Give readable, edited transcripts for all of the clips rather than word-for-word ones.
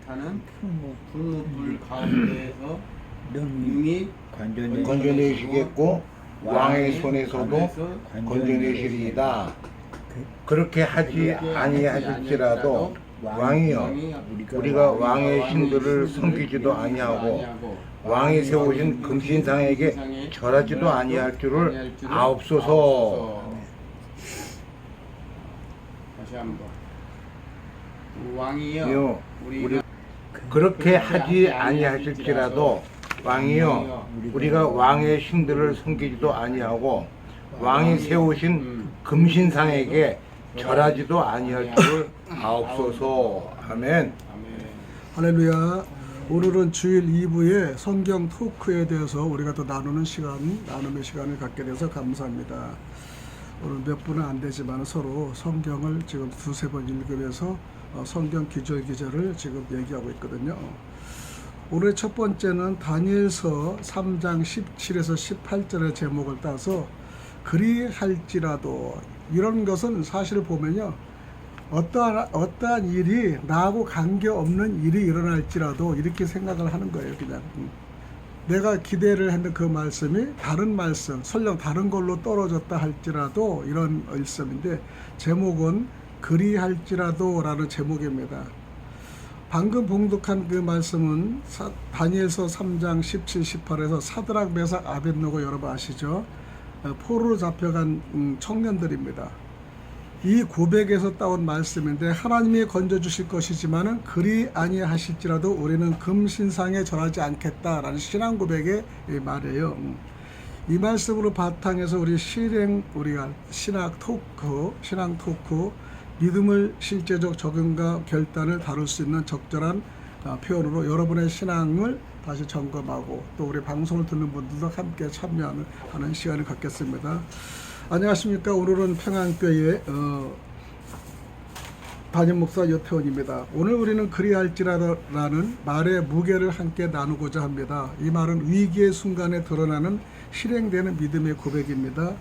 타는 풀무불 가운데에서 능히 건져내시겠고 왕의 손에서도 건져내시리이다. 그렇게 하지 아니하실지라도 왕이여 우리가 왕의 신들을 섬기지도 아니하고 왕이 세우신 금신상에게 절하지도 아니할 줄을 아옵소서. 다시 한번 왕이여 우리가 그렇게 하지 아니하실지라도 왕이여 우리가 왕의 신들을 섬기지도 아니하고 왕이 세우신 금신상에게 절하지도 아니할 줄을 아옵소서. 아멘. 할렐루야. 오늘은 주일 2부에 성경 토크에 대해서 우리가 또 나누는 나눔의 시간을 갖게 돼서 감사합니다. 오늘 몇 분은 안 되지만 서로 성경을 지금 두세 번 읽으면서 성경 기절기절을 지금 얘기하고 있거든요. 오늘 첫 번째는 다니엘서 3장 17에서 18절의 제목을 따서 그리할지라도, 이런 것은 사실 보면요, 어떠한 일이 나하고 관계없는 일이 일어날지라도 이렇게 생각을 하는 거예요. 그냥 내가 기대를 했는 그 말씀이 다른 말씀, 설령 다른 걸로 떨어졌다 할지라도, 이런 말씀인데 제목은 그리할지라도 라는 제목입니다. 방금 봉독한 그 말씀은 다니엘서 3장 17, 18에서 사드락, 메삭, 아벳느고 여러분 아시죠? 포로로 잡혀간 청년들입니다. 이 고백에서 따온 말씀인데, 하나님이 건져주실 것이지만은 그리 아니하실지라도 우리는 금신상에 절하지 않겠다라는 신앙 고백의 말이에요. 이 말씀으로 바탕에서 우리가 신앙 토크, 믿음을 실제적 적용과 결단을 다룰 수 있는 적절한 표현으로 여러분의 신앙을 다시 점검하고 또 우리 방송을 듣는 분들도 함께 참여하는 시간을 갖겠습니다. 안녕하십니까. 오늘은 평안교회 담임 목사 여태원입니다. 오늘 우리는 그리할지라도라는 말의 무게를 함께 나누고자 합니다. 이 말은 위기의 순간에 드러나는 실행되는 믿음의 고백입니다.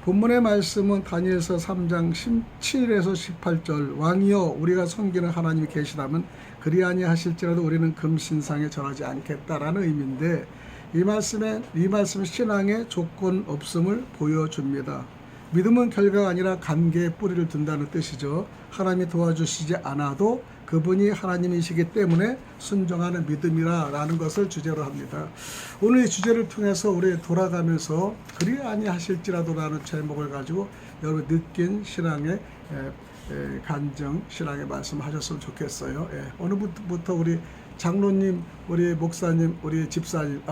본문의 말씀은 다니엘서 3장 17에서 18절, 왕이여 우리가 섬기는 하나님이 계시다면 그리 아니하실지라도 우리는 금신상에 절하지 않겠다라는 의미인데, 이 말씀은 신앙의 조건 없음을 보여줍니다. 믿음은 결과가 아니라 관계에 뿌리를 둔다는 뜻이죠. 하나님이 도와주시지 않아도 그분이 하나님이시기 때문에 순종하는 믿음이라는 것을 주제로 합니다. 오늘 이 주제를 통해서 우리 돌아가면서 그리 아니하실지라도라는 제목을 가지고 여러분 느낀 신앙의 간증, 신앙의 말씀 하셨으면 좋겠어요. 오늘부터 우리 장로님, 우리 목사님, 우리 집사님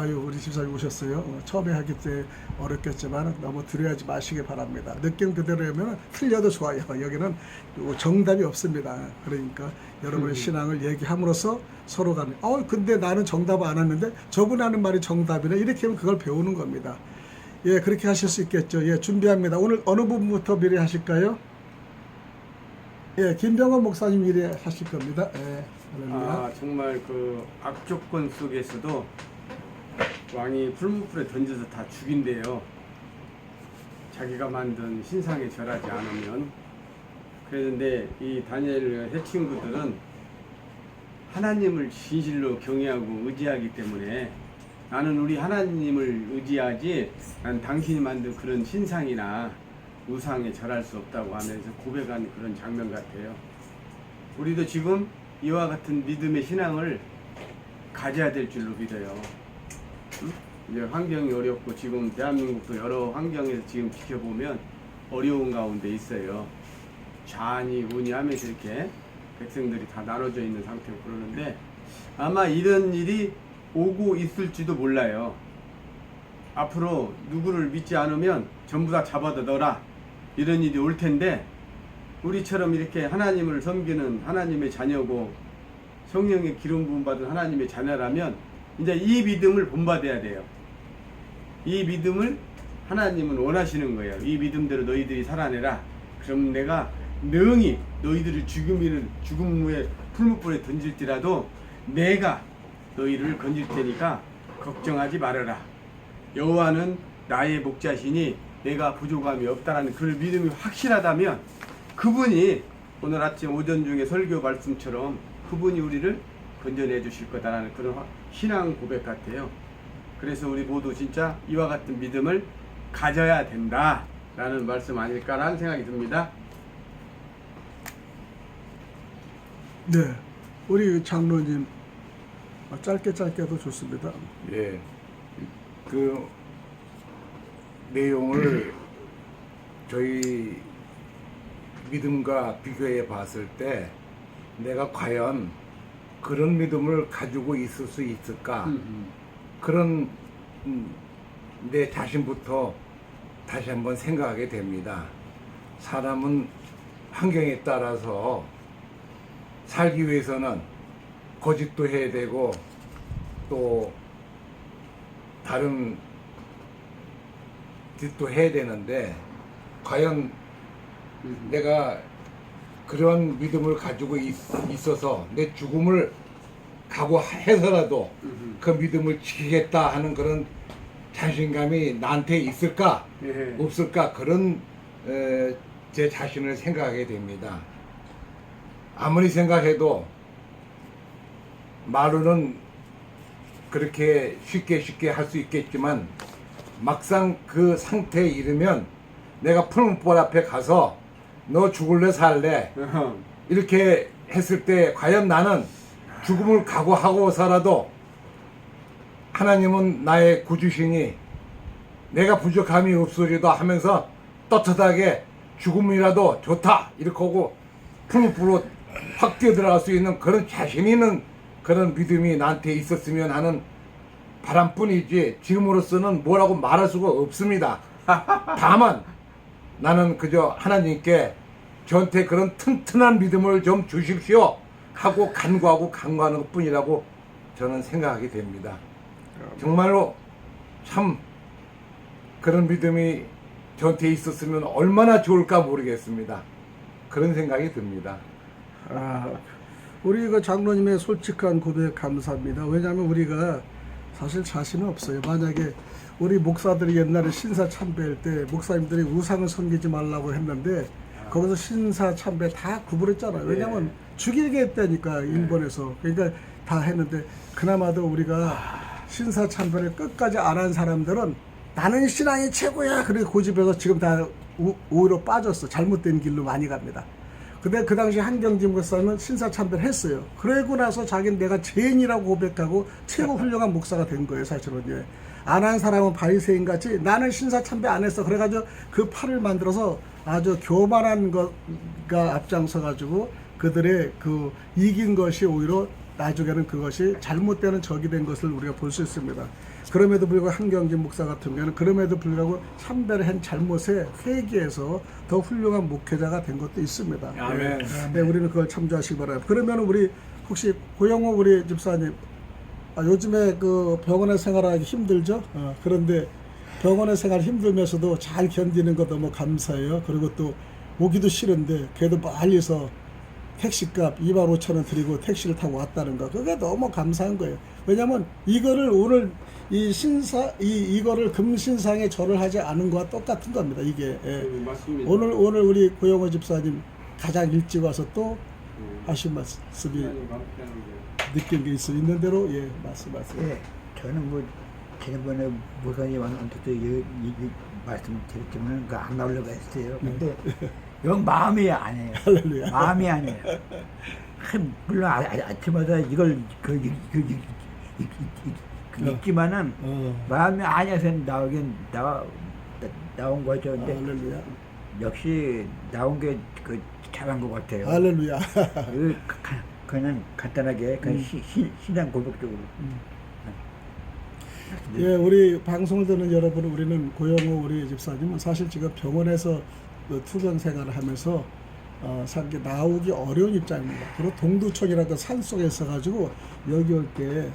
오셨어요. 처음에 하기 때 어렵겠지만 너무 두려워하지 마시기 바랍니다. 느낌 그대로 하면 틀려도 좋아요. 여기는 정답이 없습니다. 그러니까 여러분의 신앙을 얘기함으로써 서로 간에 근데 나는 정답 안 했는데 저분 하는 말이 정답이네, 이렇게 하면 그걸 배우는 겁니다. 예, 그렇게 하실 수 있겠죠. 예, 준비합니다. 오늘 어느 부분부터 미리 하실까요? 예, 김병헌 목사님 미리 하실 겁니다. 예. 정말 그 악조건 속에서도 왕이 풀무불에 던져서 다 죽인대요. 자기가 만든 신상에 절하지 않으면. 그런데 이 다니엘 해 친구들은 하나님을 진실로 경외하고 의지하기 때문에, 나는 우리 하나님을 의지하지 난 당신이 만든 그런 신상이나 우상에 절할 수 없다고 하면서 고백한 그런 장면 같아요. 우리도 지금 이와 같은 믿음의 신앙을 가져야 될 줄로 믿어요. 이제 환경이 어렵고 지금 대한민국도 여러 환경에서 지금 지켜보면 어려운 가운데 있어요. 좌니 우니 하면서 이렇게 백성들이 다 나눠져 있는 상태로 그러는데, 아마 이런 일이 오고 있을지도 몰라요. 앞으로 누구를 믿지 않으면 전부 다 잡아다 넣어라, 이런 일이 올 텐데, 우리처럼 이렇게 하나님을 섬기는 하나님의 자녀고 성령의 기름 부음 받은 하나님의 자녀라면 이제 이 믿음을 본받아야 돼요. 이 믿음을 하나님은 원하시는 거예요. 이 믿음대로 너희들이 살아내라. 그럼 내가 능히 너희들을 죽음 후에 풀무불에 던질지라도 내가 너희를 건질 테니까 걱정하지 말아라. 여호와는 나의 목자시니 내가 부족함이 없다라는 그 믿음이 확실하다면, 그분이 오늘 아침 오전 중에 설교 말씀처럼 그분이 우리를 건져내 주실 거다라는 그런 신앙 고백 같아요. 그래서 우리 모두 진짜 이와 같은 믿음을 가져야 된다라는 말씀 아닐까라는 생각이 듭니다. 네, 우리 장로님 짧게 해도 좋습니다. 예, 그 내용을 저희 믿음과 비교해 봤을 때 내가 과연 그런 믿음을 가지고 있을 수 있을까? 그런 내 자신부터 다시 한번 생각하게 됩니다. 사람은 환경에 따라서 살기 위해서는 거짓도 해야 되고 또 다른 짓도 해야 되는데 과연 내가 그런 믿음을 가지고 있어서 내 죽음을 각오해서라도 그 믿음을 지키겠다 하는 그런 자신감이 나한테 있을까 예. 없을까 그런 제 자신을 생각하게 됩니다. 아무리 생각해도 말로는 그렇게 쉽게 할 수 있겠지만 막상 그 상태에 이르면 내가 푸른불 앞에 가서 너 죽을래 살래 이렇게 했을 때 과연 나는 죽음을 각오하고서라도 하나님은 나의 구주시니 내가 부족함이 없으리다 하면서 떳떳하게 죽음이라도 좋다 이렇게 하고 푸른불로 확 뛰어들어갈 수 있는 그런 자신 있는 그런 믿음이 나한테 있었으면 하는 바람뿐이지 지금으로서는 뭐라고 말할 수가 없습니다. 다만 나는 그저 하나님께 저한테 그런 튼튼한 믿음을 좀 주십시오 하고 간구하고 강구하는 것 뿐이라고 저는 생각하게 됩니다. 정말로 참 그런 믿음이 저한테 있었으면 얼마나 좋을까 모르겠습니다. 그런 생각이 듭니다. 우리 그 장로님의 솔직한 고백 감사합니다. 왜냐하면 우리가 사실 자신은 없어요. 만약에 우리 목사들이 옛날에 신사참배할 때 목사님들이 우상을 섬기지 말라고 했는데 거기서 신사참배 다 구부렸잖아요. 왜냐하면 죽이게 했다니까 일본에서. 그러니까 다 했는데 그나마도 우리가 신사참배를 끝까지 안 한 사람들은 나는 신앙이 최고야. 그래 고집해서 지금 다 오히려 빠졌어. 잘못된 길로 많이 갑니다. 근데 그 당시 한경진 목사는 신사참배를 했어요. 그러고 나서 자기는 내가 죄인이라고 고백하고 최고 훌륭한 목사가 된 거예요. 사실은. 안 한 사람은 바리새인 같이 나는 신사참배 안 했어. 그래가지고 그 팔을 만들어서 아주 교만한 것가 앞장서 가지고 그들의 그 이긴 것이 오히려 나중에는 그것이 잘못되는 적이 된 것을 우리가 볼 수 있습니다. 그럼에도 불구하고 한경진 목사 같은 경우는 그럼에도 불구하고 참배를 한 잘못에 회개해서 더 훌륭한 목회자가 된 것도 있습니다. 아멘. 네, 우리는 그걸 참조하시기 바랍니다. 그러면 우리 혹시 고영호 우리 집사님 요즘에 그 병원에 생활하기 힘들죠? 그런데 병원에 생활 힘들면서도 잘 견디는 거 너무 감사해요. 그리고 또 오기도 싫은데 그래도 멀리서 택시값 25,000원 드리고 택시를 타고 왔다는 거 그게 너무 감사한 거예요. 왜냐면 이거를 오늘 이거를 금신상에 절을 하지 않은 거와 똑같은 겁니다. 이게 맞습니다. 오늘 우리 고영호 집사님 가장 일찍 와서 또 하신 말씀이 느낀 게 있는 대로 말씀하세요. 예, 저는 뭐 지난번에 목사님한테도 이 말씀 드렸지만 그 안 나오려고 했어요. 근데 영 마음이 아니에요. 할렐루야. 마음이 아니에요. 물론 아침마다 이걸 있지만은 마음이 아니어서 나온 거죠. 근데 할렐루야. 역시 나온 게 그 잘한 것 같아요. 할렐루야. 그냥 간단하게 그냥 신앙 고백적으로. 예, 우리 방송을 듣는 여러분, 우리는 고영호 우리 집사님은 사실 지금 병원에서 투병 생활을 하면서 사실 나오기 어려운 입장입니다. 그리고 동두천이라는 산 속에 있어가지고 여기 올 때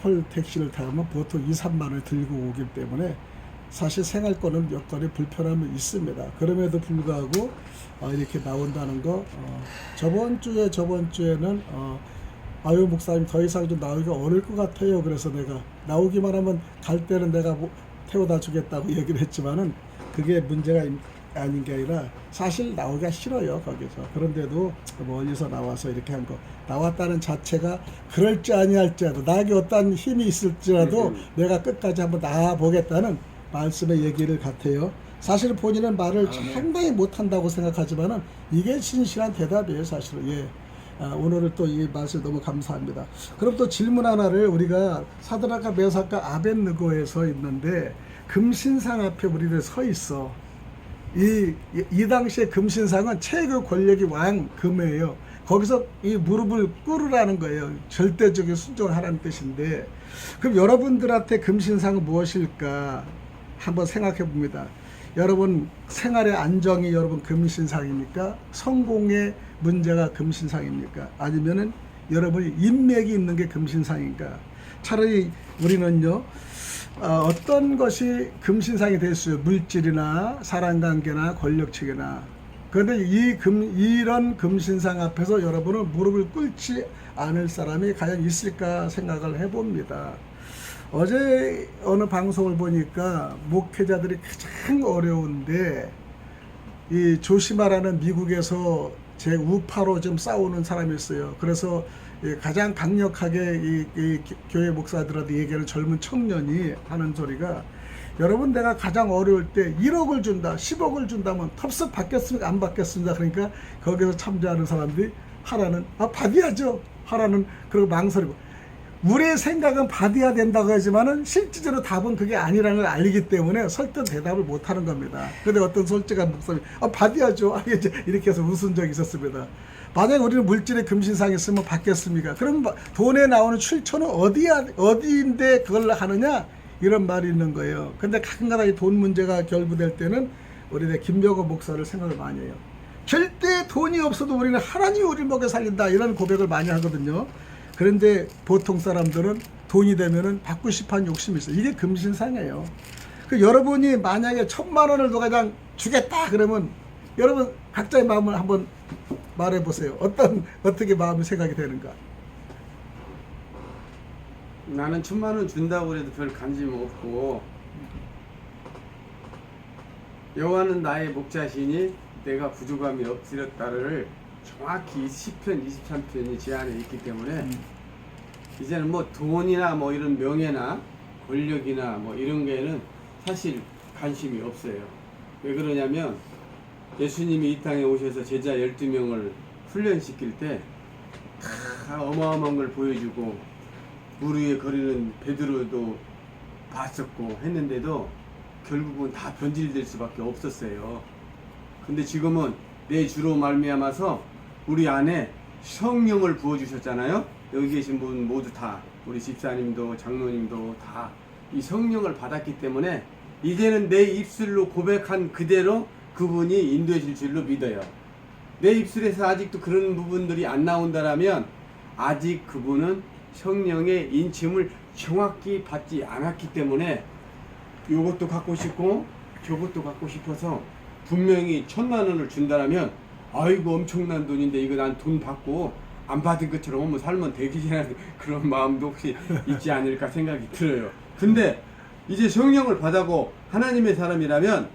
콜 택시를 타면 보통 2, 3만 원을 들고 오기 때문에 사실 생활권은 여건이 불편함이 있습니다. 그럼에도 불구하고 이렇게 나온다는 거 저번 주에는 아유 목사님 더 이상 좀 나오기가 어려울 것 같아요. 그래서 내가 나오기만 하면 갈 때는 내가 태워다 주겠다고 얘기를 했지만은 그게 문제가 아닌 게 아니라 사실 나오기가 싫어요 거기서. 그런데도 멀리서 나와서 이렇게 한 거, 나왔다는 자체가 그럴지 아니할지라도 나에게 어떤 힘이 있을지라도 내가 끝까지 한번 나와보겠다는 말씀의 얘기를 같아요. 사실 본인은 말을 상당히 못한다고 생각하지만은 이게 진실한 대답이에요 사실은. 예. 오늘은 또 이 말씀 너무 감사합니다. 그럼 또 질문 하나를, 우리가 사드락과 메삭과 아벳느고에 서 있는데 금신상 앞에 우리들 서 있어. 이 당시에 금신상은 최고 권력이 왕 금이에요. 거기서 이 무릎을 꿇으라는 거예요. 절대적인 순종을 하라는 뜻인데, 그럼 여러분들한테 금신상은 무엇일까 한번 생각해 봅니다. 여러분 생활의 안정이 여러분 금신상입니까? 성공의 문제가 금신상입니까? 아니면은 여러분이 인맥이 있는 게 금신상인가? 차라리 우리는요, 어떤 것이 금신상이 될 수 있어요? 물질이나 사랑관계나 권력체계나. 그런데 이런 금신상 앞에서 여러분은 무릎을 꿇지 않을 사람이 과연 있을까 생각을 해봅니다. 어제 어느 방송을 보니까 목회자들이 가장 어려운데 이 조시마라는 미국에서 제 우파로 좀 싸우는 사람이 있어요. 그래서 가장 강력하게 이 교회 목사들한테 얘기하는 젊은 청년이 하는 소리가, 여러분 내가 가장 어려울 때 1억을 준다, 10억을 준다면 텁석 받겠습니까? 안 받겠습니다. 그러니까 거기서 참여하는 사람들이 하라는, 받아야죠 하라는, 그리고 망설이고, 우리의 생각은 받아야 된다고 하지만은 실질적으로 답은 그게 아니라는 걸 알기 때문에 설득 대답을 못 하는 겁니다. 근데 어떤 솔직한 목사님, 받아야죠 이렇게 해서 웃은 적이 있었습니다. 만약에 우리는 물질의 금신상이 있으면 받겠습니까? 그럼 돈에 나오는 출처는 어디인데 그걸 하느냐? 이런 말이 있는 거예요. 근데 가끔가다 이 돈 문제가 결부될 때는 우리 김병호 목사를 생각을 많이 해요. 절대 돈이 없어도 우리는 하나님이 우리를 먹여 살린다, 이런 고백을 많이 하거든요. 그런데 보통 사람들은 돈이 되면은 받고 싶어하는 욕심이 있어요. 이게 금신상이에요. 그 여러분이 만약에 1,000만 원을 누가 그냥 주겠다 그러면 여러분 각자의 마음을 한번 말해 보세요. 어떻게 마음이 생각이 되는가? 나는 1,000만 원 준다고 해도 별 관심 없고, 여호와는 나의 목자시니 내가 부족함이 없으렸다를 정확히 10편, 23편이 제 안에 있기 때문에 이제는 뭐 돈이나 뭐 이런 명예나 권력이나 뭐 이런 게는 사실 관심이 없어요. 왜 그러냐면 예수님이 이 땅에 오셔서 제자 12명을 훈련시킬 때 다 어마어마한 걸 보여주고 물 위에 거리는 베드로도 봤었고 했는데도 결국은 다 변질될 수밖에 없었어요. 근데 지금은 내 주로 말미암아서 우리 안에 성령을 부어주셨잖아요. 여기 계신 분 모두 다, 우리 집사님도 장로님도 다 이 성령을 받았기 때문에 이제는 내 입술로 고백한 그대로 그분이 인도하실 줄로 믿어요. 내 입술에서 아직도 그런 부분들이 안 나온다라면 아직 그분은 성령의 인침을 정확히 받지 않았기 때문에 이것도 갖고 싶고 저것도 갖고 싶어서 분명히 1,000만 원을 준다라면 아이고 엄청난 돈인데 이거 난 돈 받고 안 받은 것처럼 한번 살면 되겠지라는 그런 마음도 혹시 있지 않을까 생각이 들어요. 근데 이제 성령을 받아고 하나님의 사람이라면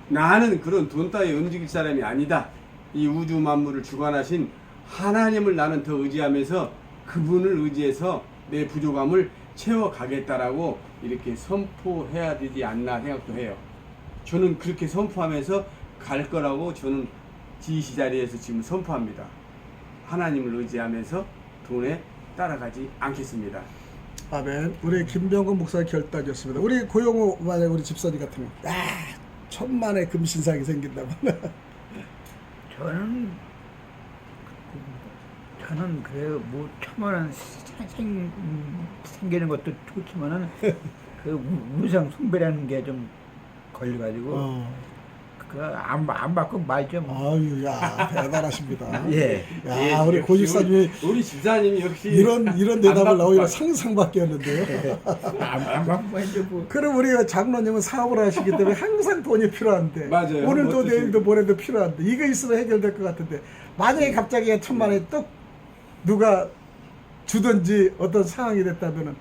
나는 그런 돈 따위에 움직일 사람이 아니다. 이 우주 만물을 주관하신 하나님을 나는 더 의지하면서 그분을 의지해서 내 부족함을 채워가겠다라고 이렇게 선포해야 되지 않나 생각도 해요. 저는 그렇게 선포하면서 갈 거라고 저는 지휘시 자리에서 지금 선포합니다. 하나님을 의지하면서 돈에 따라가지 않겠습니다. 아멘. 우리 김병건 목사의 결단이었습니다. 우리 고용호 만약 우리 집사님 같으면 1,000만의 금신상이 생긴다면 저는 그래요. 뭐 1,000만 원 생기는 것도 좋지만은 그 우상 숭배라는 게 좀 걸려가지고 안 받고 말죠. 뭐. 아유, 야 대단하십니다. 예. 야, 우리 고 집사님이 우리 집사님이 역시 이런 대답을 나오기가 상상밖에었는데요. 안 받고 말죠. 뭐. 그럼 우리 장로님은 사업을 하시기 때문에 항상 돈이 필요한데, 맞아요. 오늘도 어떠시고. 내일도 모레도 필요한데, 이거 있으면 해결될 것 같은데, 만약에 갑자기 1,000만 원이 뚝 누가 주든지 어떤 상황이 됐다면은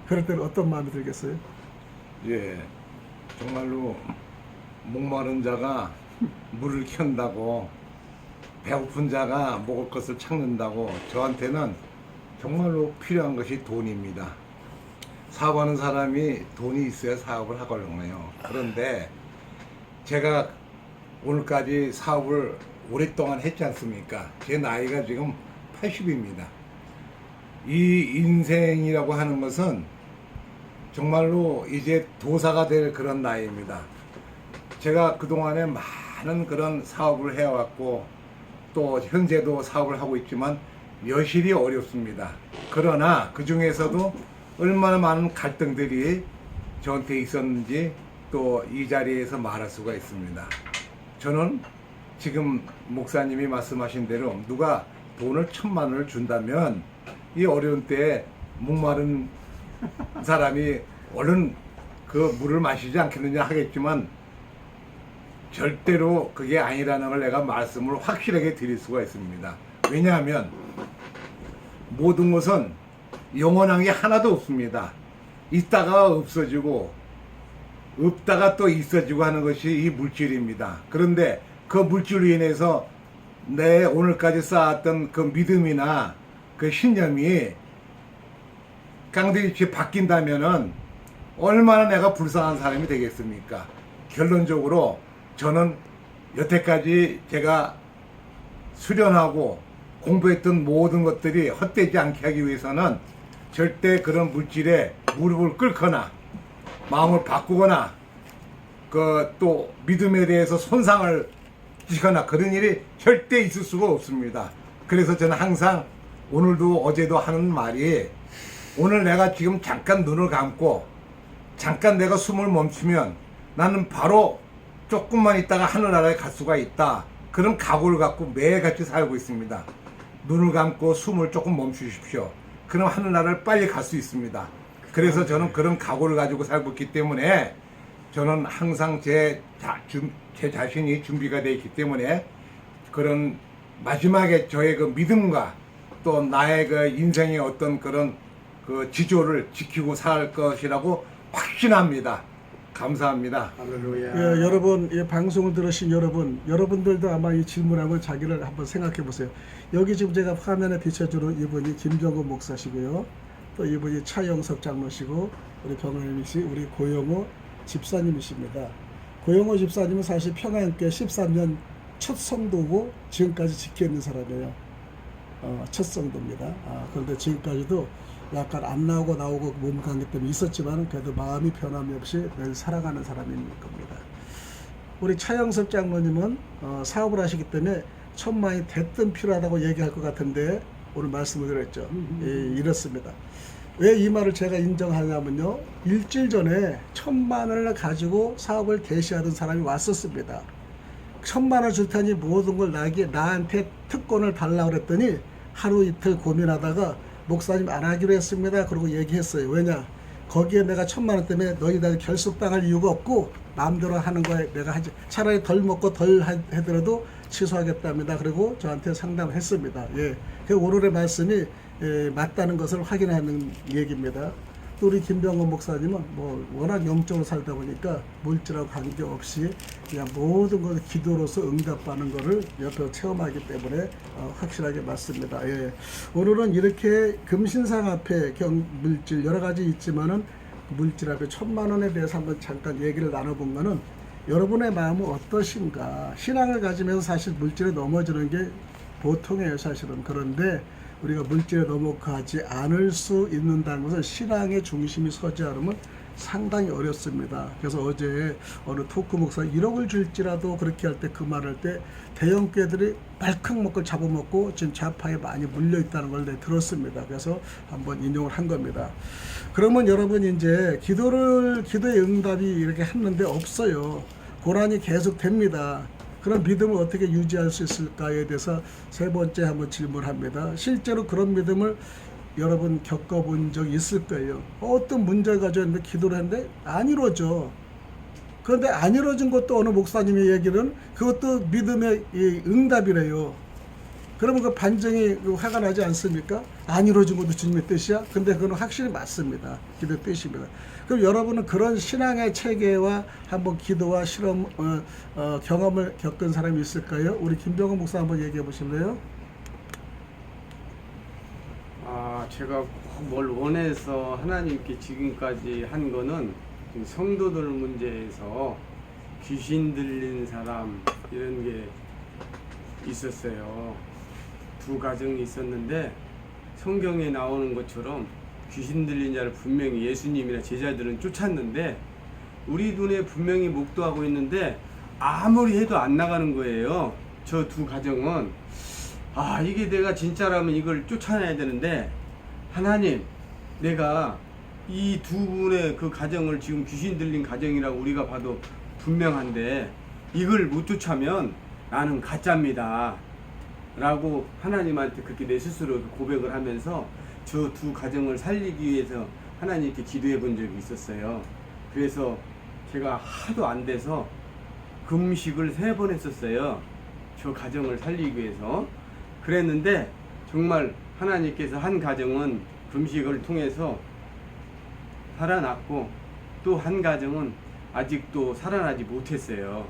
그럴 때는 어떤 마음이 들겠어요? 예, 정말로 목마른 자가 물을 켠다고 배고픈 자가 먹을 것을 찾는다고 저한테는 정말로 필요한 것이 돈입니다. 사업하는 사람이 돈이 있어야 사업을 하거든요. 그런데 제가 오늘까지 사업을 오랫동안 했지 않습니까? 제 나이가 지금 80입니다. 이 인생이라고 하는 것은 정말로 이제 도사가 될 그런 나이입니다. 제가 그동안에 많은 그런 사업을 해왔고 또 현재도 사업을 하고 있지만 여실히 어렵습니다. 그러나 그 중에서도 얼마나 많은 갈등들이 저한테 있었는지 또 이 자리에서 말할 수가 있습니다. 저는 지금 목사님이 말씀하신 대로 누가 돈을 1,000만 원을 준다면 이 어려운 때에 목마른 사람이 얼른 그 물을 마시지 않겠느냐 하겠지만 절대로 그게 아니라는 걸 내가 말씀을 확실하게 드릴 수가 있습니다. 왜냐하면 모든 것은 영원한 게 하나도 없습니다. 있다가 없어지고 없다가 또 있어지고 하는 것이 이 물질입니다. 그런데 그 물질로 인해서 내 오늘까지 쌓았던 그 믿음이나 그 신념이 깡대기치 바뀐다면은 얼마나 내가 불쌍한 사람이 되겠습니까? 결론적으로 저는 여태까지 제가 수련하고 공부했던 모든 것들이 헛되지 않게 하기 위해서는 절대 그런 물질에 무릎을 꿇거나 마음을 바꾸거나 그 또 믿음에 대해서 손상을 주거나 그런 일이 절대 있을 수가 없습니다. 그래서 저는 항상 오늘도 어제도 하는 말이 오늘 내가 지금 잠깐 눈을 감고 잠깐 내가 숨을 멈추면 나는 바로 조금만 있다가 하늘나라에 갈 수가 있다. 그런 각오를 갖고 매일같이 살고 있습니다. 눈을 감고 숨을 조금 멈추십시오. 그럼 하늘나라를 빨리 갈 수 있습니다. 그래서 저는 그런 각오를 가지고 살고 있기 때문에 저는 항상 제 자신이 준비가 되어 있기 때문에 그런 마지막에 저의 그 믿음과 또 나의 그 인생의 어떤 그런 그 지조를 지키고 살 것이라고 확신합니다. 감사합니다. 할렐루야. 예, 여러분, 이 방송을 들으신 여러분들도 아마 이 질문하고 자기를 한번 생각해 보세요. 여기 지금 제가 화면에 비춰주는 이분이 김정근 목사시고요. 또 이분이 차영석 장로시고 우리 병원님이시 우리 고영호 집사님이십니다. 고영호 집사님은 사실 평안교회 13년 첫 성도고 지금까지 지켜있는 사람이에요. 첫 성도입니다. 그런데 지금까지도 약간 안 나오고 몸 관계 때문에 있었지만 그래도 마음이 변함이 없이 늘 살아가는 사람인 겁니다. 우리 차영섭 장로님은 사업을 하시기 때문에 1,000만이 됐든 필요하다고 얘기할 것 같은데 오늘 말씀을 드렸죠. 이렇습니다. 왜 이 말을 제가 인정하냐면요. 일주일 전에 1,000만 원을 가지고 사업을 개시하던 사람이 왔었습니다. 1,000만 원 줄 테니 모든 걸 나한테 특권을 달라고 그랬더니 하루 이틀 고민하다가 목사님 안 하기로 했습니다. 그러고 얘기했어요. 왜냐? 거기에 내가 1,000만 원 때문에 너희들 결속당할 이유가 없고 마음대로 하는 거에 내가 하지. 차라리 덜 먹고 덜 하더라도 취소하겠답니다. 그리고 저한테 상담했습니다. 예. 그 오늘의 말씀이 맞다는 것을 확인하는 얘기입니다. 또 우리 김병건 목사님은 뭐 워낙 영적으로 살다 보니까 물질하고 관계없이 그냥 모든 것을 기도로서 응답하는 것을 옆에서 체험하기 때문에 확실하게 맞습니다. 예. 오늘은 이렇게 금신상 앞에 물질 여러 가지 있지만은 물질 앞에 1,000만 원에 대해서 한번 잠깐 얘기를 나눠본 거는 여러분의 마음은 어떠신가. 신앙을 가지면서 사실 물질에 넘어지는 게 보통이에요, 사실은. 그런데 우리가 물질에 넘어가지 않을 수 있는다는 것은 신앙의 중심이 서지 않으면 상당히 어렵습니다. 그래서 어제 어느 토크 목사 1억을 줄지라도 그렇게 할 때 그 말할 때 대형교회들이 발칵 먹고 잡아먹고 지금 좌파에 많이 물려 있다는 걸 들었습니다. 그래서 한번 인용을 한 겁니다. 그러면 여러분 이제 기도의 응답이 이렇게 했는데 없어요. 고난이 계속 됩니다. 그런 믿음을 어떻게 유지할 수 있을까에 대해서 세 번째 한번 질문합니다. 실제로 그런 믿음을 여러분 겪어본 적 있을 거예요. 어떤 문제를 가지고 있는데 기도를 했는데 안 이루어져. 그런데 안 이루어진 것도 어느 목사님의 얘기는 그것도 믿음의 응답이래요. 그러면 그 반정이 그 화가 나지 않습니까? 안 이루어진 것도 주님의 뜻이야? 근데 그건 확실히 맞습니다. 기도의 뜻입니다. 그럼 여러분은 그런 신앙의 체계와 한번 기도와 실험, 경험을 겪은 사람이 있을까요? 우리 김병헌 목사 한번 얘기해 보실래요? 제가 꼭 뭘 원해서 하나님께 지금까지 한 거는 성도들 문제에서 귀신 들린 사람 이런 게 있었어요. 두 가정이 있었는데 성경에 나오는 것처럼 귀신 들린 자를 분명히 예수님이나 제자들은 쫓았는데 우리 눈에 분명히 목도하고 있는데 아무리 해도 안 나가는 거예요. 저 두 가정은 이게 내가 진짜라면 이걸 쫓아내야 되는데 하나님, 내가 이 두 분의 그 가정을 지금 귀신 들린 가정이라고 우리가 봐도 분명한데 이걸 못 쫓아면 나는 가짜입니다 라고 하나님한테 그렇게 내 스스로 고백을 하면서 저 두 가정을 살리기 위해서 하나님께 기도해 본 적이 있었어요. 그래서 제가 하도 안 돼서 금식을 3번 했었어요. 저 가정을 살리기 위해서. 그랬는데 정말 하나님께서 한 가정은 금식을 통해서 살아났고 또 한 가정은 아직도 살아나지 못했어요.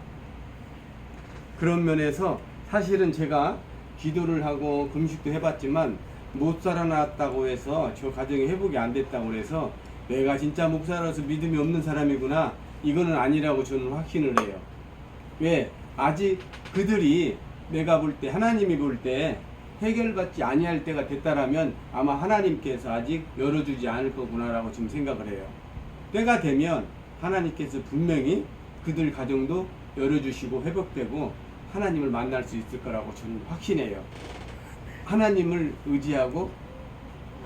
그런 면에서 사실은 제가 기도를 하고 금식도 해봤지만 못 살아났다고 해서 저 가정이 회복이 안 됐다고 해서 내가 진짜 목사라서 믿음이 없는 사람이구나 이거는 아니라고 저는 확신을 해요. 왜? 아직 그들이 내가 볼 때 하나님이 볼 때 해결받지 아니할 때가 됐다라면 아마 하나님께서 아직 열어주지 않을 거구나라고 지금 생각을 해요. 때가 되면 하나님께서 분명히 그들 가정도 열어주시고 회복되고 하나님을 만날 수 있을 거라고 저는 확신해요. 하나님을 의지하고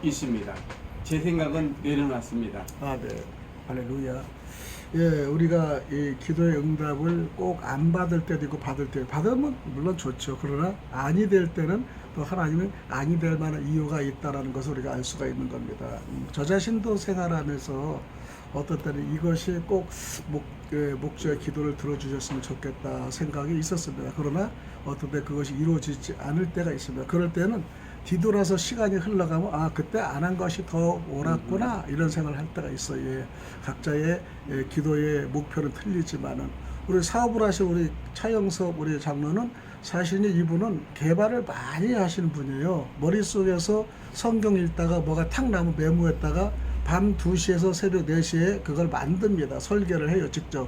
있습니다. 제 생각은 내려놨습니다. 네. 할렐루야. 예, 우리가 이 기도의 응답을 꼭 안 받을 때도 있고 받을 때 받으면 물론 좋죠. 그러나 아니 될 때는 또 하나님은 아니 될 만한 이유가 있다라는 것을 우리가 알 수가 있는 겁니다. 저 자신도 생활하면서 어떤 때는 이것이 꼭 목적의 기도를 들어주셨으면 좋겠다 생각이 있었습니다. 그러나 어떤 때 그것이 이루어지지 않을 때가 있습니다. 그럴 때는 뒤돌아서 시간이 흘러가면 그때 안 한 것이 더 옳았구나 이런 생각을 할 때가 있어요. 예. 각자의 기도의 목표는 틀리지만은 우리 사업을 하신 우리 차영섭 우리 장로는 사실 이분은 개발을 많이 하시는 분이에요. 머릿속에서 성경 읽다가 뭐가 탁 나면 메모했다가 밤 2시에서 새벽 4시에 그걸 만듭니다. 설계를 해요. 직접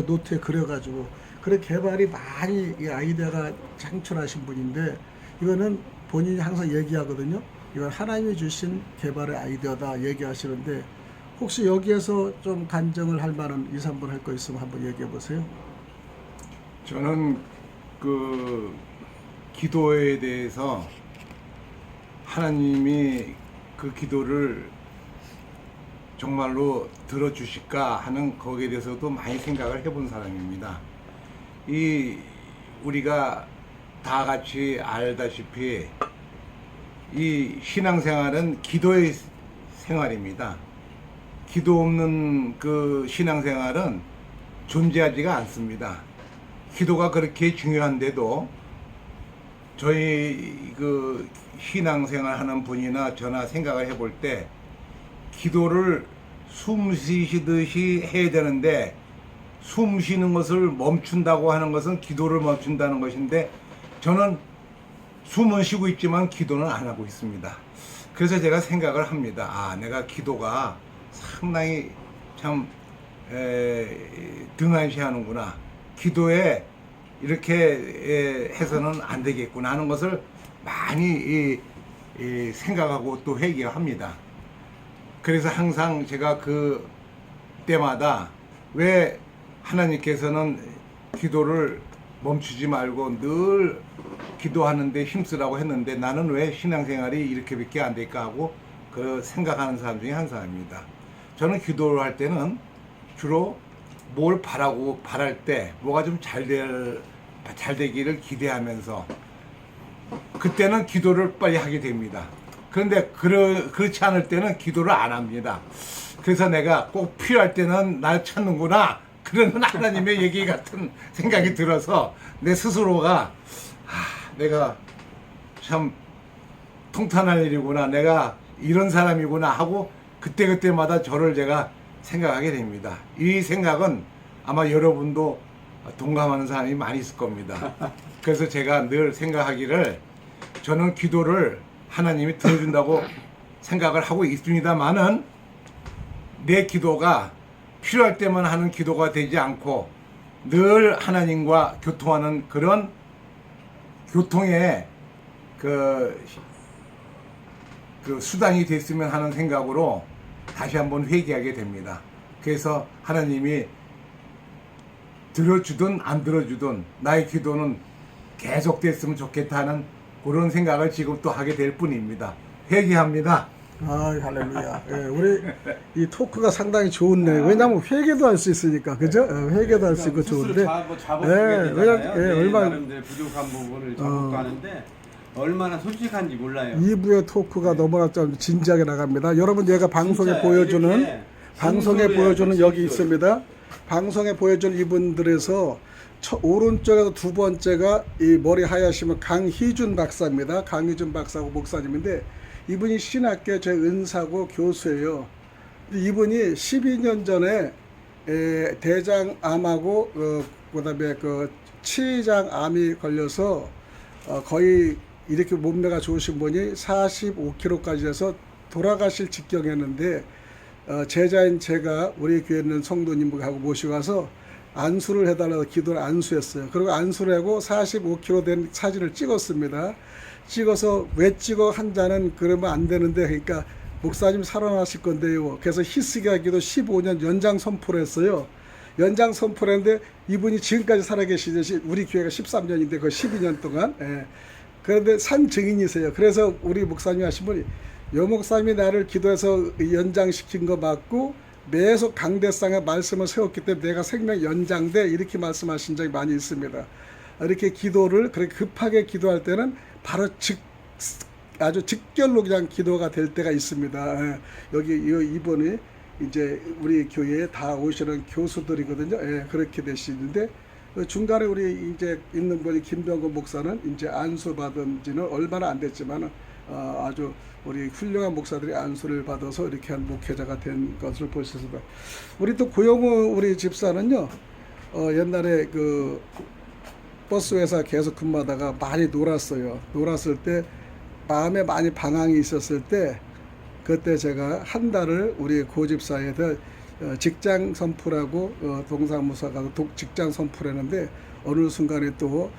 노트에 그려가지고. 그래 개발이 많이 이 아이디어가 창출하신 분인데 이거는 본인이 항상 얘기하거든요. 이건 하나님이 주신 개발의 아이디어다 얘기하시는데 혹시 여기에서 좀 간증을 할 만한 2, 3분 할 거 있으면 한번 얘기해 보세요. 저는 그 기도에 대해서 하나님이 그 기도를 정말로 들어주실까 하는 거기에 대해서도 많이 생각을 해본 사람입니다. 우리가 다 같이 알다시피 이 신앙생활은 기도의 생활입니다. 기도 없는 그 신앙생활은 존재하지가 않습니다. 기도가 그렇게 중요한데도 저희 그 신앙생활 하는 분이나 저나 생각을 해볼 때 기도를 숨 쉬시듯이 해야 되는데 숨 쉬는 것을 멈춘다고 하는 것은 기도를 멈춘다는 것인데 저는 숨은 쉬고 있지만 기도는 안 하고 있습니다. 그래서 제가 생각을 합니다. 내가 기도가 상당히 참 등한시하는구나. 기도에 이렇게 해서는 안 되겠구나 하는 것을 많이 생각하고 또 회개합니다. 그래서 항상 제가 그 때마다 왜 하나님께서는 기도를 멈추지 말고 늘 기도하는데 힘쓰라고 했는데 나는 왜 신앙생활이 이렇게밖에 안 될까 하고 그 생각하는 사람 중에 한 사람입니다. 저는 기도를 할 때는 주로 뭘 바랄 때 뭐가 좀 잘 되기를 기대하면서 그때는 기도를 빨리 하게 됩니다. 그런데 그렇지 않을 때는 기도를 안 합니다. 그래서 내가 꼭 필요할 때는 날 찾는구나 그런 하나님의 얘기 같은 생각이 들어서 내 스스로가 내가 참 통탄할 일이구나. 내가 이런 사람이구나 하고 그때그때마다 저를 제가 생각하게 됩니다. 이 생각은 아마 여러분도 동감하는 사람이 많이 있을 겁니다. 그래서 제가 늘 생각하기를 저는 기도를 하나님이 들어준다고 생각을 하고 있습니다만은 내 기도가 필요할 때만 하는 기도가 되지 않고 늘 하나님과 교통하는 그런 교통의 그 수단이 됐으면 하는 생각으로 다시 한번 회개하게 됩니다. 그래서 하나님이 들어주든 안 들어주든 나의 기도는 계속 됐으면 좋겠다 하는 그런 생각을 지금 또 하게 될 뿐입니다. 회개합니다. 아, 할렐루야. 예, 우리 이 토크가 상당히 좋네요. 왜냐하면 회개도 할 수 있으니까, 그죠? 회개도 할 수 있고 좋은데. 얼마나 부족한 부분을 작업하는데 얼마나 솔직한지 몰라요. 2부의 토크가 너무나 좀 진지하게 나갑니다. 여러분, 얘가 방송에 보여주는 여기 있습니다. 방송에 보여주는 이분들에서 오른쪽에서 두 번째가 이 머리 하얗시면 강희준 박사입니다. 강희준 박사고 목사님인데 이분이 신학교 제 은사고 교수예요. 이분이 12년 전에 대장암하고 그다음에 그 치장암이 걸려서 거의 이렇게 몸매가 좋으신 분이 45kg까지 해서 돌아가실 직경이었는데 제자인 제가 우리 교회에 있는 성도님하고 모시고 와서 안수를 해달라고 기도를 안수했어요. 그리고 안수를 하고 45kg 된 사진을 찍었습니다. 찍어서 왜 찍어 한 잔은 그러면 안 되는데 그러니까 목사님 살아나실 건데요. 그래서 히스기야 기도 15년 연장 선포를 했어요. 연장 선포를 했는데 이분이 지금까지 살아계시듯이 우리 교회가 13년인데 그 12년 동안 그런데 산 증인이세요. 그래서 우리 목사님이 하신 분이 여 목사님이 나를 기도해서 연장시킨 거 맞고 매속 강대상에 말씀을 세웠기 때문에 내가 생명 연장돼 이렇게 말씀하신 적이 많이 있습니다. 이렇게 기도를 그렇게 급하게 기도할 때는 바로 아주 직결로 그냥 기도가 될 때가 있습니다. 여기 이분이 이제 우리 교회에 다 오시는 교수들이거든요. 그렇게 되시는데 중간에 우리 이제 있는 분이 김병건 목사는 이제 안수 받은 지는 얼마나 안 됐지만 아주 우리 훌륭한 목사들이 안수를 받아서 이렇게 한 목회자가 된 것을 볼 수 있습니다. 우리 또 고영우 우리 집사는요, 옛날에 그 버스 회사 계속 근무하다가 많이 놀았어요. 놀았을 때 마음에 많이 방황이 있었을 때 그때 제가 한 달을 우리 고 집사에다 직장 선포라고 동사무소가 직장 선포를 했는데 어느 순간에 또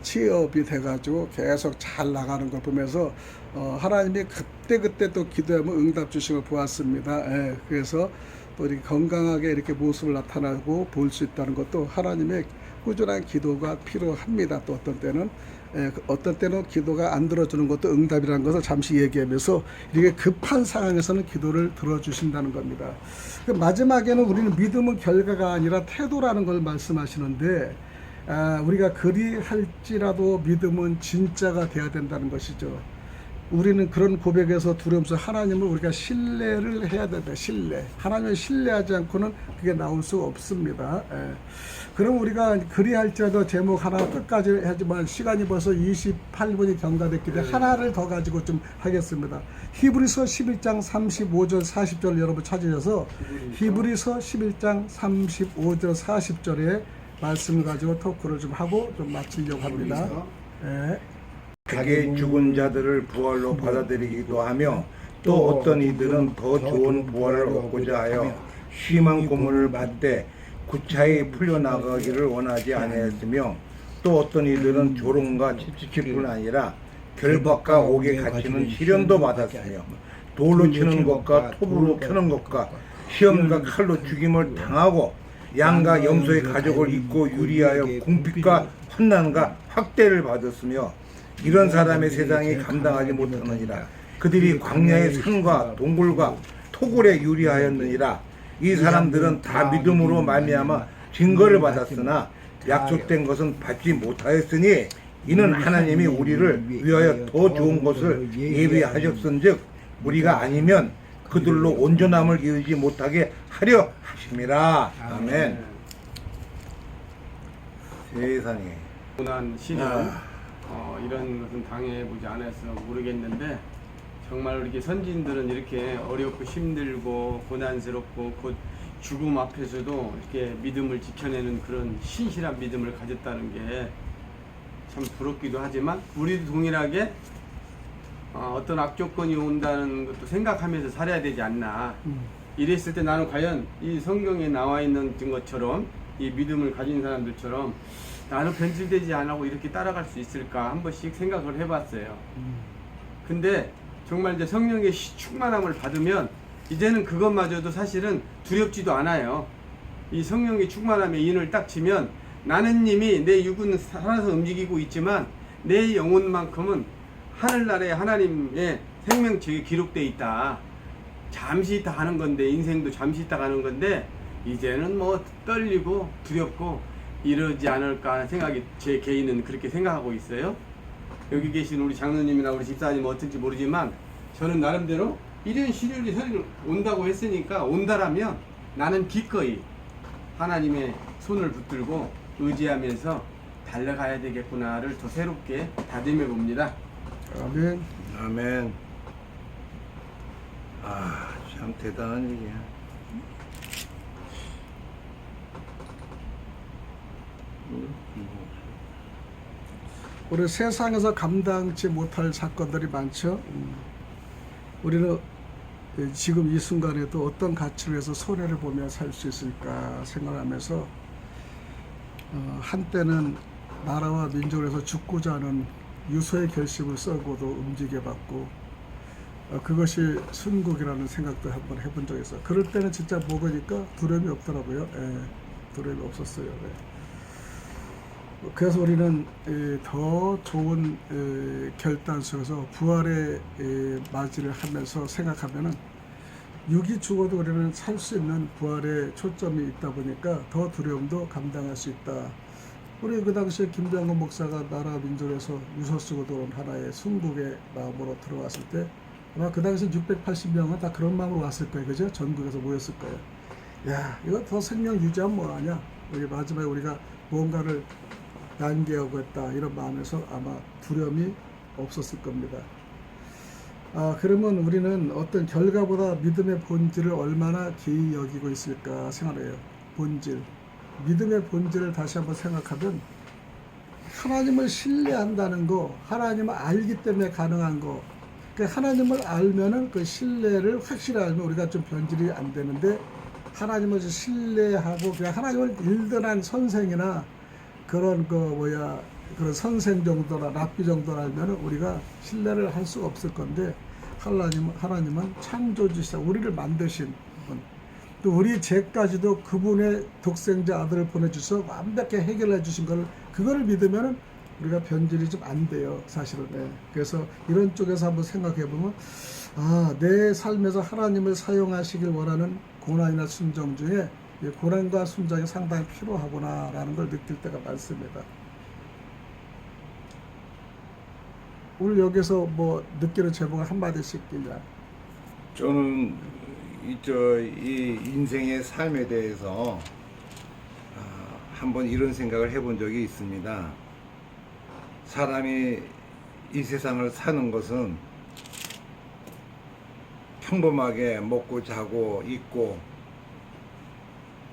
취업이 돼가지고 계속 잘 나가는 걸 보면서 하나님이 그때 또 기도하면 응답 주신 걸 보았습니다. 그래서 또 이렇게 건강하게 이렇게 모습을 나타나고 볼 수 있다는 것도 하나님의 꾸준한 기도가 필요합니다. 또 어떤 때는 기도가 안 들어주는 것도 응답이라는 것을 잠시 얘기하면서 이렇게 급한 상황에서는 기도를 들어주신다는 겁니다. 마지막에는 우리는 믿음은 결과가 아니라 태도라는 걸 말씀하시는데 우리가 그리할지라도 믿음은 진짜가 돼야 된다는 것이죠. 우리는 그런 고백에서 두려움서 하나님을 우리가 신뢰를 해야 된다. 신뢰. 하나님을 신뢰하지 않고는 그게 나올 수 없습니다. 그럼 우리가 그리할지라도 제목 하나 끝까지 하지만 시간이 벌써 28분이 경과됐기 때문에 하나를 더 가지고 좀 하겠습니다. 히브리서 11장 35절 40절 여러분 찾으셔서 히브리서 11장 35절 40절의 말씀을 가지고 토크를 좀 하고 좀 마치려고 합니다. 자기의 죽은 자들을 부활로 받아들이기도 하며 또 어떤 이들은 더 좋은 부활을 얻고자 하여 심한 고문을 받되 구차히 풀려나가기를 원하지 아니하였으며 또 어떤 이들은 조롱과 찝찝뿐 아니라 결박과 옥에 갇히는 시련도 받았으며 돌로 치는 것과 톱으로 펴는 것과 시험과 칼로 죽임을 당하고 양과 염소의 가죽을 입고 유리하여 궁핍과 환난과 학대를 받았으며 이런 사람의 세상이 감당하지 못하느니라. 그들이 광야의 산과 동굴과 토굴에 유리하였느니라. 이 사람들은 다 믿음으로 말미암아 증거를 받았으나 약속된 것은 받지 못하였으니 이는 하나님이 우리를 위하여 더 좋은 것을 예비하셨은즉 우리가 아니면 그들로 온전함을 이루지 못하게 하려 하심이라. 아멘. 세상에. 고난 시련 이런 것은 당해보지 않아서 모르겠는데 정말 이렇게 선진들은 이렇게 어렵고 힘들고 고난스럽고 곧 죽음 앞에서도 이렇게 믿음을 지켜내는 그런 신실한 믿음을 가졌다는 게 참 부럽기도 하지만 우리도 동일하게 어떤 악조건이 온다는 것도 생각하면서 살아야 되지 않나. 이랬을 때 나는 과연 이 성경에 나와 있는 것처럼 이 믿음을 가진 사람들처럼 나는 변질되지 않고 이렇게 따라갈 수 있을까 한 번씩 생각을 해봤어요. 근데 정말 이제 성령의 충만함을 받으면 이제는 그것마저도 사실은 두렵지도 않아요. 이 성령의 충만함의 인을 딱 치면 나는 이미 내 육은 살아서 움직이고 있지만 내 영혼만큼은 하늘나라에 하나님의 생명책에 기록되어 있다. 잠시 있다 가는 건데 인생도 잠시 있다 가는 건데 이제는 뭐 떨리고 두렵고 이러지 않을까 하는 생각이 제 개인은 그렇게 생각하고 있어요. 여기 계신 우리 장로님이나 우리 집사님 어떤지 모르지만 저는 나름대로 이런 시련이 온다고 했으니까 온다라면 나는 기꺼이 하나님의 손을 붙들고 의지하면서 달려가야 되겠구나를 더 새롭게 다짐해 봅니다. 아멘. 아멘. 참 대단한 얘기야. 우리 세상에서 감당치 못할 사건들이 많죠. 우리는 지금 이 순간에도 어떤 가치를 위해서 손해를 보며 살 수 있을까 생각하면서 한때는 나라와 민족을 위해서 죽고자 하는 유서의 결심을 써고도 움직여봤고 그것이 순국이라는 생각도 한번 해본 적이 있어요. 그럴 때는 진짜 먹으니까 두려움이 없더라고요. 두려움이 없었어요. 그래서 우리는 더 좋은 결단 속에서 부활의 맞이를 하면서 생각하면은 육이 죽어도 우리는 살 수 있는 부활의 초점이 있다 보니까 더 두려움도 감당할 수 있다. 우리 그 당시에 김병건 목사가 나라 민족에서 유서 쓰고 들어온 하나의 순국의 마음으로 들어왔을 때 아마 그 당시 680명은 다 그런 마음으로 왔을 거예요. 그죠? 전국에서 모였을 거예요. 야, 이거 더 생명 유지하면 뭐하냐? 우리 마지막에 우리가 뭔가를 연계하겠다 이런 마음에서 아마 두려움이 없었을 겁니다. 그러면 우리는 어떤 결과보다 믿음의 본질을 얼마나 기이 여기고 있을까 생각해요. 본질. 믿음의 본질을 다시 한번 생각하면 하나님을 신뢰한다는 거, 하나님을 알기 때문에 가능한 거. 그러니까 하나님을 알면은 그 신뢰를 확실히 알면 우리가 좀 변질이 안 되는데 하나님을 신뢰하고 그냥 하나님을 일등한 선생이나 그런 그런 선생 정도나 랍비 정도나 알면은 우리가 신뢰를 할 수가 없을 건데 하나님은 창조주시다. 우리를 만드신 분. 또 우리 죄까지도 그분의 독생자 아들을 보내주셔서 완벽하게 해결해 주신 그거를 믿으면은 우리가 변질이 좀 안 돼요. 사실은. 그래서 이런 쪽에서 한번 생각해 보면 내 삶에서 하나님을 사용하시길 원하는 고난이나 순종 중에 고난과 순종이 상당히 필요하구나라는 걸 느낄 때가 많습니다. 오늘 여기서 뭐 느끼는 제목을 한마디씩 끼냐? 저는 이 인생의 삶에 대해서 한번 이런 생각을 해본 적이 있습니다. 사람이 이 세상을 사는 것은 평범하게 먹고 자고 입고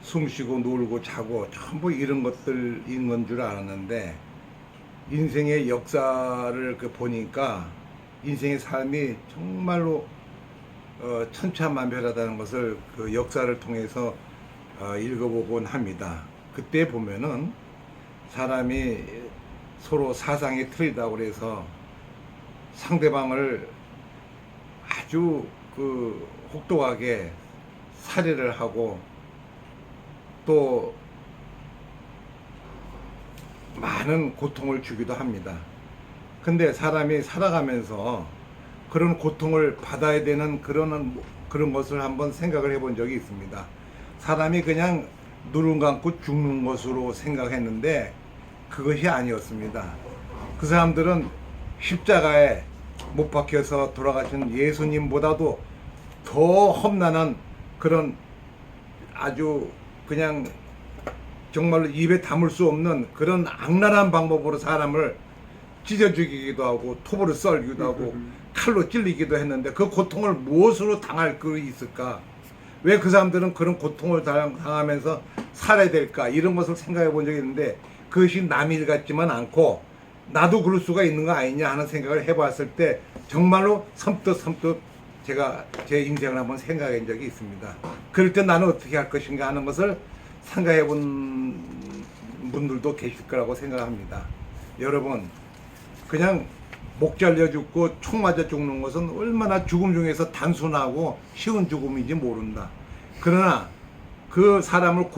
숨쉬고 놀고 자고 전부 이런 것들인 건 줄 알았는데 인생의 역사를 보니까 인생의 삶이 정말로 천차만별하다는 것을 그 역사를 통해서 읽어보곤 합니다. 그때 보면은 사람이 서로 사상이 틀리다고 그래서 상대방을 아주 혹독하게 살해를 하고 또 많은 고통을 주기도 합니다. 근데 사람이 살아가면서 그런 고통을 받아야 되는 그런 것을 한번 생각을 해본 적이 있습니다. 사람이 그냥 눈을 감고 죽는 것으로 생각했는데 그것이 아니었습니다. 그 사람들은 십자가에 못 박혀서 돌아가신 예수님보다도 더 험난한 그런 아주 그냥 정말로 입에 담을 수 없는 그런 악랄한 방법으로 사람을 찢어 죽이기도 하고 톱으로 썰기도 하고 칼로 찔리기도 했는데 그 고통을 무엇으로 당할 그 있을까? 왜 그 사람들은 그런 고통을 당하면서 살아야 될까? 이런 것을 생각해 본 적이 있는데 그것이 남일 같지만 않고 나도 그럴 수가 있는 거 아니냐 하는 생각을 해봤을 때 정말로 섬뜩 제가 제 인생을 한번 생각해 본 적이 있습니다. 그럴 때 나는 어떻게 할 것인가 하는 것을 생각해 본 분들도 계실 거라고 생각합니다. 여러분, 그냥 목 잘려 죽고 총 맞아 죽는 것은 얼마나 죽음 중에서 단순하고 쉬운 죽음인지 모른다. 그러나 그 사람을